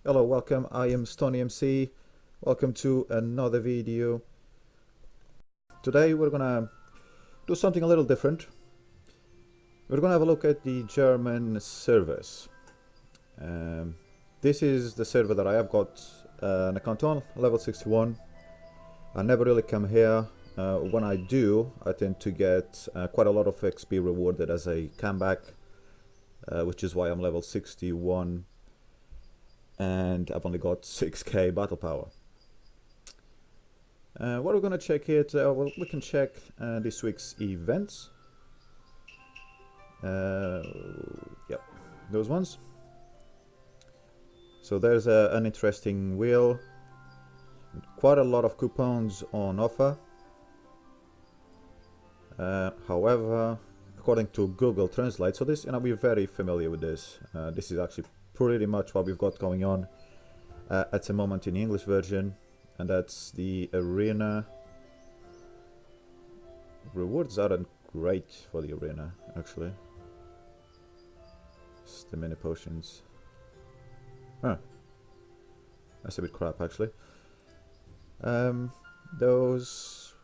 Hello, welcome. I am Stony MC. Welcome to another video. Today we're gonna do something a little different. We're gonna have a look at the German servers. Um, this is the server that I have got an account on, level 61. I never really come here. When I do, I tend to get quite a lot of XP rewarded as a comeback, which is why I'm level 61 and I've only got 6k battle power. What we're going to check here, well, we can check this week's events. Yep, those ones. So there's an interesting wheel, quite a lot of coupons on offer. However, according to Google Translate, so this, we're very familiar with this. This is actually pretty much what we've got going on at the moment in the English version. And that's the arena. Rewards aren't great for the arena, actually. It's the mini potions. Huh. That's a bit crap, actually. Those...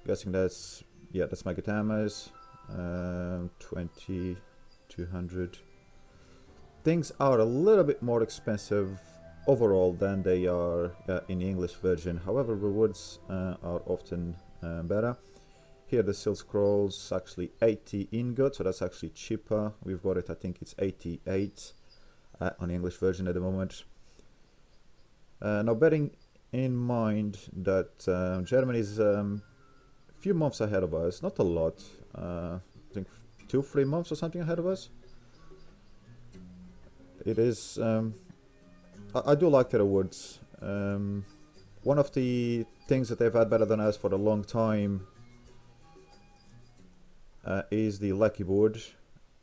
Guessing that's... Yeah, that's Mega Tamas. 20... 200. Things are a little bit more expensive overall than they are in the English version. However, rewards are often better. Here the Silk Scrolls actually 80 ingot, so that's actually cheaper. We've got it, I think it's 88 on the English version at the moment. Now bearing in mind that Germany is a few months ahead of us, not a lot, I think 2-3 months or something ahead of us. It is... I do like the rewards. One of the things that they've had better than us for a long time is the Lucky Board.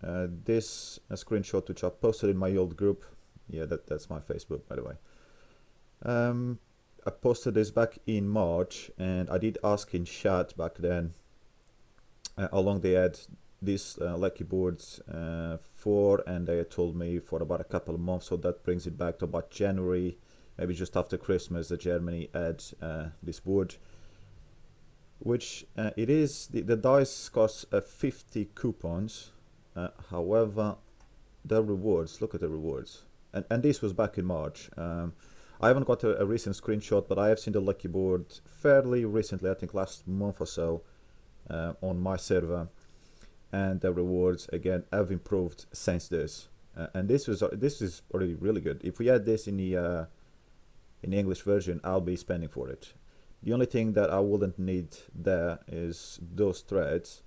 This screenshot which I posted in my old group. Yeah, that's my Facebook, by the way. I posted this back in March, and I did ask in chat back then how long they had these Lucky Boards for, and they told me for about a couple of months, so that brings it back to about January, maybe just after Christmas, that Germany had this board, which it is, the dice cost 50 coupons. However, the rewards, look at the rewards, and this was back in March. I haven't got a recent screenshot, but I have seen the Lucky Board fairly recently, I think last month or so, on my server. And the rewards again have improved since this, and this is already really good. If we had this in the English version, I'll be spending for it. The only thing that I wouldn't need there is those threads.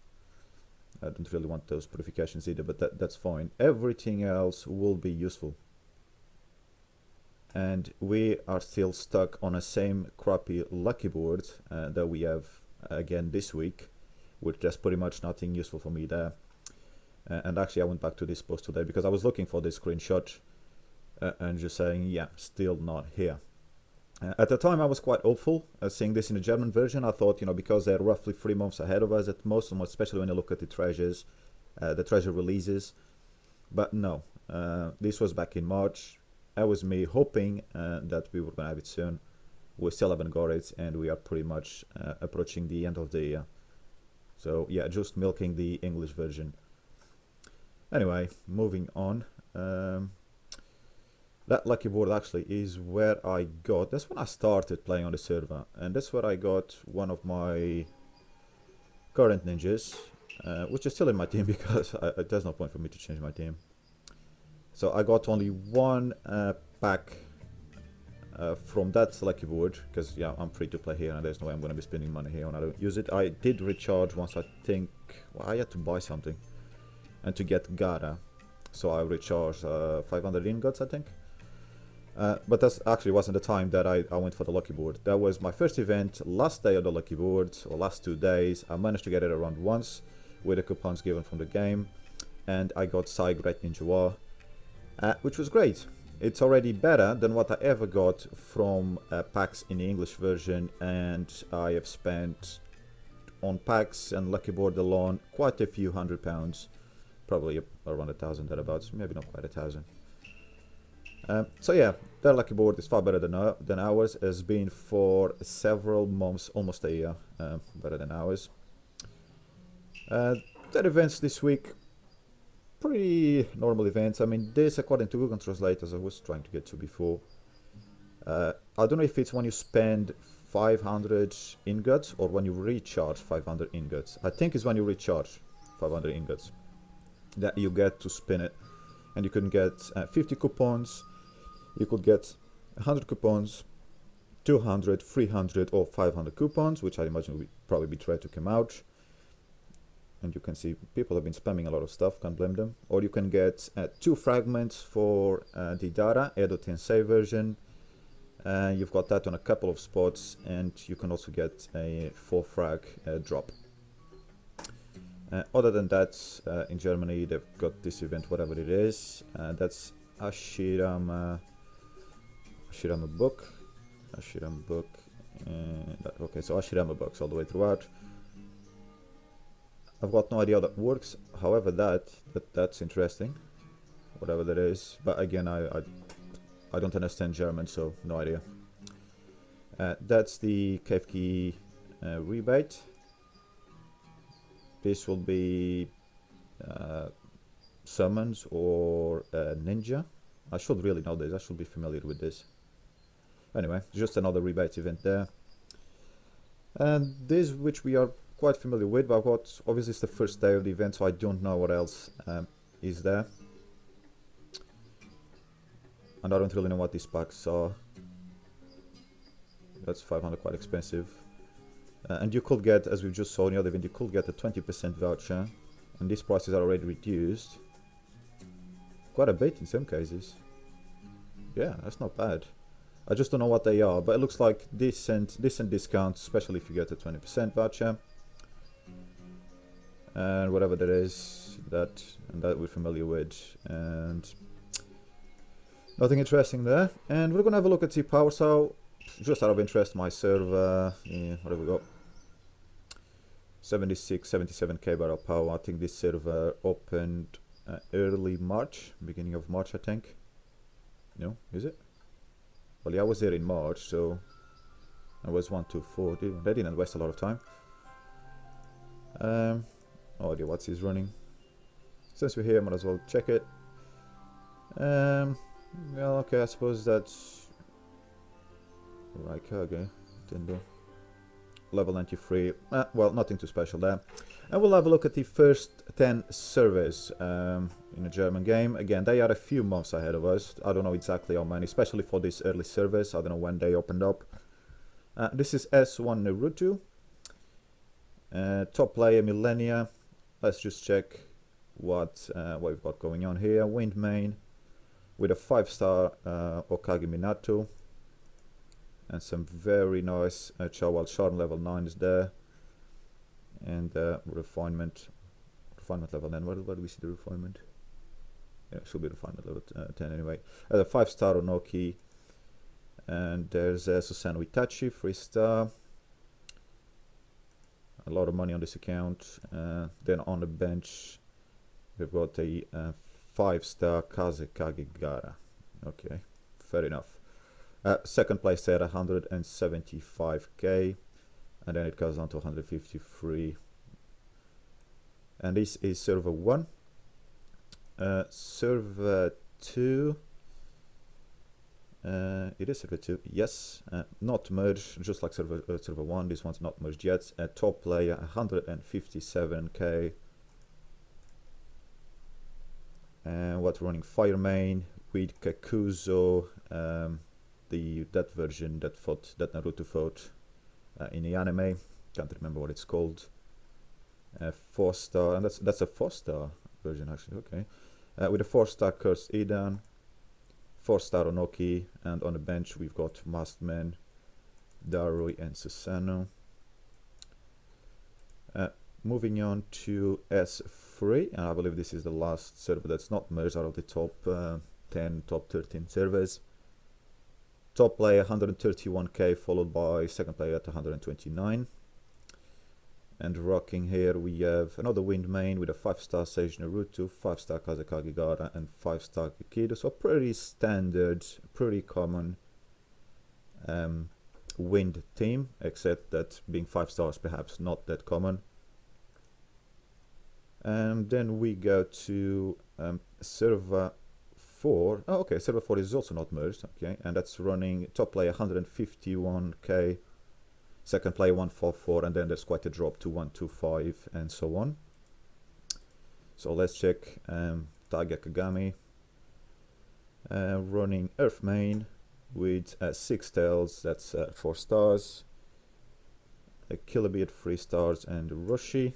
I don't really want those purifications either, but that's fine. Everything else will be useful. And we are still stuck on the same crappy Lucky Board that we have again this week, with just pretty much nothing useful for me there. And actually I went back to this post today because I was looking for this screenshot and just saying, yeah, still not here. At the time I was quite hopeful seeing this in the German version. I thought, because they're roughly 3 months ahead of us at most, especially when you look at the treasures, the treasure releases. But no, this was back in March. That was me hoping that we were going to have it soon. We still haven't got it, and we are pretty much approaching the end of the year. So yeah, just milking the English version. Anyway, moving on. That Lucky Board actually is where I got, that's when I started playing on the server, and that's where I got one of my current ninjas, which is still in my team because there's no point for me to change my team. So I got only one pack from that Lucky Board, because yeah, I'm free to play here and there's no way I'm going to be spending money here when I don't use it. I did recharge once, I think. Well, I had to buy something and to get Gara, so I recharged 500 ingots, I think. But that actually wasn't the time that I went for the Lucky Board. That was my first event, last day of the Lucky Board, or last 2 days. I managed to get it around once with the coupons given from the game, and I got Sai Great Ninja War, which was great. It's already better than what I ever got from packs in the English version, and I have spent on packs and Lucky Board alone quite a few £100, probably around 1,000 thereabouts, maybe not quite 1,000. So yeah, their lucky board is far better than ours. Has been for several months, almost a year, better than ours. Their events this week, pretty normal events. I mean, this according to Google Translate, as I was trying to get to before. I don't know if it's when you spend 500 ingots or when you recharge 500 ingots. I think it's when you recharge 500 ingots that you get to spin it, and you can get 50 coupons. You could get 100 coupons, 200, 300 or 500 coupons, which I imagine will probably be tried to come out. And you can see people have been spamming a lot of stuff, can't blame them. Or you can get 2 fragments for the data, Edo Tensei version. You've got that on a couple of spots, and you can also get a 4 frag drop. Other than that, in Germany they've got this event, whatever it is. That's Ashirama book. Okay, so Ashirama books all the way throughout. I've got no idea how that works. However, that's interesting, whatever that is. But again, I don't understand German, so no idea. That's the Kefki rebate. This will be summons or ninja. I should really know this. I should be familiar with this. Anyway, just another rebate event there. And this, which we are quite familiar with, but obviously it's the first day of the event, so I don't know what else is there. And I don't really know what these packs are. That's 500, quite expensive. And you could get, as we just saw in the other event, you could get a 20% voucher, and these prices are already reduced quite a bit in some cases. Yeah, that's not bad. I just don't know what they are, but it looks like decent discounts, especially if you get a 20% voucher. And whatever that is, that we're familiar with, and nothing interesting there. And we're gonna have a look at the power. So, just out of interest, my server, what have we got? 76, 77k barrel power. I think this server opened early March, beginning of March, I think. No, is it? Well, yeah, I was there in March, so I was 124. They didn't waste a lot of time. No idea what's he's running. Since we're here, I might as well check it. Well, okay, I suppose that's right. Okay, Nintendo. Level 93. Well, nothing too special there. And we'll have a look at the first 10 servers in a German game. Again, they are a few months ahead of us. I don't know exactly how many, especially for these early servers. I don't know when they opened up. This is S1 Naruto. Top player Millennia. Let's just check what we've got going on here. Wind main with a 5-star Okage Minato. And some very nice Chawal Charm level 9 is there. And refinement level 9. Where do we see the refinement? Yeah, it should be refinement level 10 anyway. The 5-star Onoki. And there's Susanoo Itachi, 3-star. A lot of money on this account. Then on the bench, we've got a 5-star Kazekage Gara. Okay, fair enough. Second place at 175k, and then it goes on to 153. And this is server 1. Server 2. It is server 2, yes. Not merged, just like server 1. This one's not merged yet. Top player 157k. And what's running Fire Main with Kakuzo, that version that Naruto fought in the anime. Can't remember what it's called. 4-star, and that's a 4-star version actually. Okay, with a 4-star Cursed Idan. 4-star Onoki, and on the bench we've got Maskman, Darui, and Susanoo. Moving on to S3, and I believe this is the last server that's not merged out of the top 10, top 13 servers. Top player 131k, followed by second player at 129. And rocking here we have another wind main with a 5-star Sage Naruto, 5-star Kazekage Gaara, and 5-star Kikido. So pretty standard, pretty common wind team, except that being 5 stars perhaps not that common. And then we go to server 4. Oh, okay, server 4 is also not merged, okay, and that's running top player 151k, second player 144, and then there's quite a drop to 125 and so on. So let's check Taiga Kagami, running Earth main with 6 tails, that's 4 stars, a Killabeard 3 stars, and Roshi.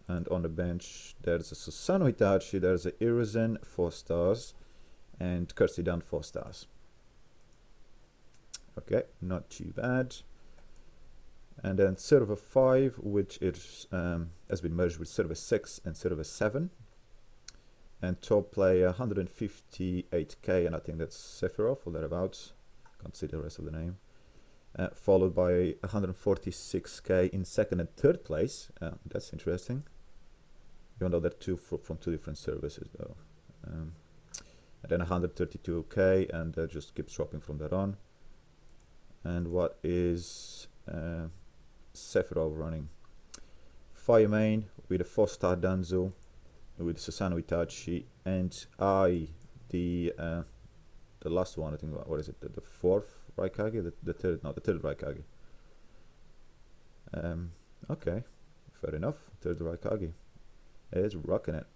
And on the bench there's a Susanoo Itachi, there's a Irizen 4 stars, and Kursidan 4 stars. Okay, not too bad. And then server 5, which is has been merged with server 6 and server 7. And top player 158k, and I think that's Sephiroth or thereabouts. Can't see the rest of the name. Followed by 146k in second and third place. That's interesting. Even though they're from 2 different services though. And then 132k, and that just keeps dropping from there on. And what is Sephiroth running? Fire main with a 4-star Danzo, with Susanoo Itachi, and the last one, I think, what is it, the 4th Raikage? The third, no, the 3rd Raikage. Okay, fair enough, 3rd Raikage. It's rocking it.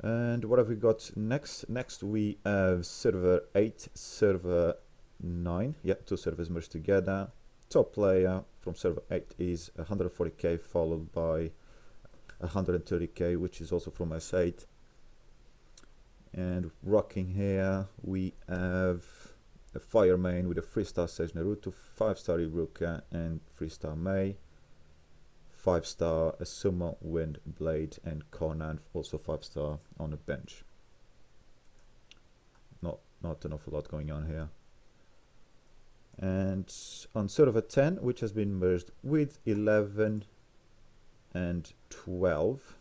And what have we got next? Next we have server 8, server 9. Yeah, 2 servers merged together. Top player from server 8 is 140k, followed by 130k, which is also from S8. And rocking here we have a fire main with a 3-star Sage Naruto, 5-star Iruka, and 3-star Mei. 5-star Asuma, Wind, Blade, and Conan, also 5-star on the bench. Not an awful lot going on here. And on server 10, which has been merged with 11 and 12,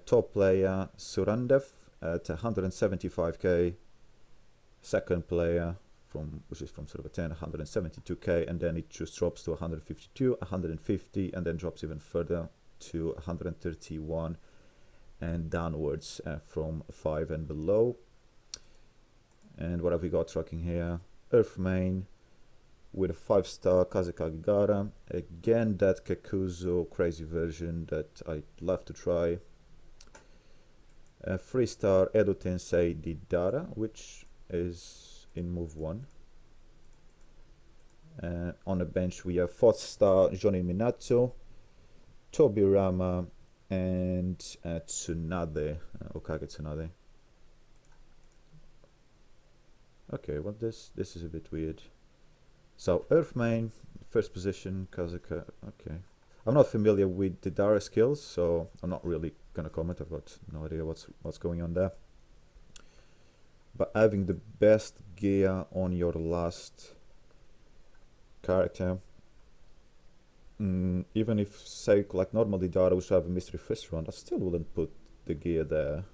top player Surandev at 175k, second player which is from server 10, 172k, and then it just drops to 152, 150, and then drops even further to 131 and downwards from 5 and below. And what have we got rocking here? Earth main with a 5-star Kazekage Gaara, again that Kekuzo crazy version that I'd love to try. A 3-star Edo Tensei Didara, which is in move 1. On the bench we have 4th-star Jonin Minato, Tobirama, and Tsunade, Okage Tsunade. Okay, well this is a bit weird. So Earth main, first position, Kazuka. Okay, I'm not familiar with the Dara skills, so I'm not really gonna comment. I've got no idea what's going on there. But having the best gear on your last character, even if say like normally Dara would have a mystery first round, I still wouldn't put the gear there.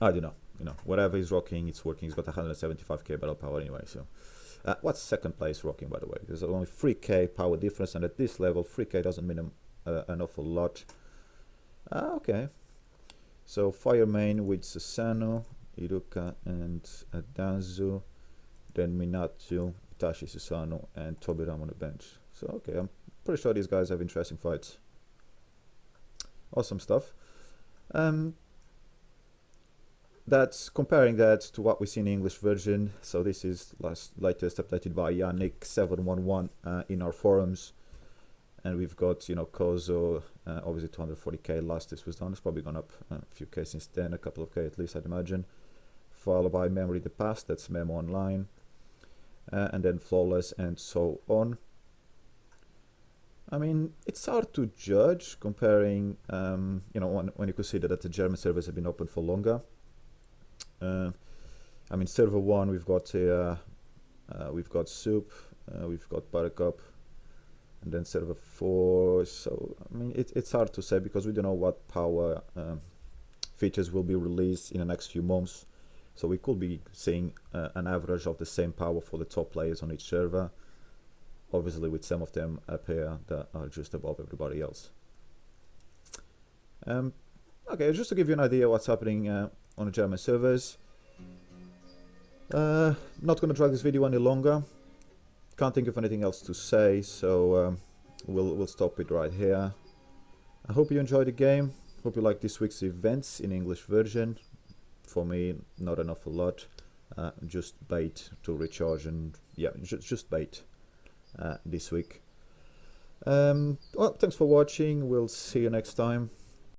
I don't know. You know, whatever he's rocking, it's working. He's got 175k battle power anyway. So, what's second place rocking, by the way? There's only 3k power difference, and at this level, 3k doesn't mean an awful lot. Okay. So fire main with Susanoo, Iruka, and Danzo, then Minato, Itachi, Susanoo, and Tobirama on the bench. So okay, I'm pretty sure these guys have interesting fights. Awesome stuff. That's comparing that to what we see in the English version. So this is latest updated by Yannick711 in our forums, and we've got, you know, Kozo, obviously 240k last this was done. It's probably gone up a few k since then, a couple of k at least, I'd imagine. Followed by Memory the Past, that's Memo Online, and then Flawless, and so on. I mean, it's hard to judge comparing, you know, when you consider that the German servers have been open for longer. I mean, server 1 we've got Soup, we've got Buttercup, and then server 4. So I mean, it's hard to say because we don't know what power features will be released in the next few months. So we could be seeing an average of the same power for the top players on each server, obviously with some of them up here that are just above everybody else. Okay, just to give you an idea what's happening on the German servers. Not going to drag this video any longer. Can't think of anything else to say, so we'll stop it right here. I hope you enjoyed the game. Hope you like this week's events in English version. For me, not an awful lot. Just bait to recharge, and yeah, just bait this week. Well, thanks for watching. We'll see you next time.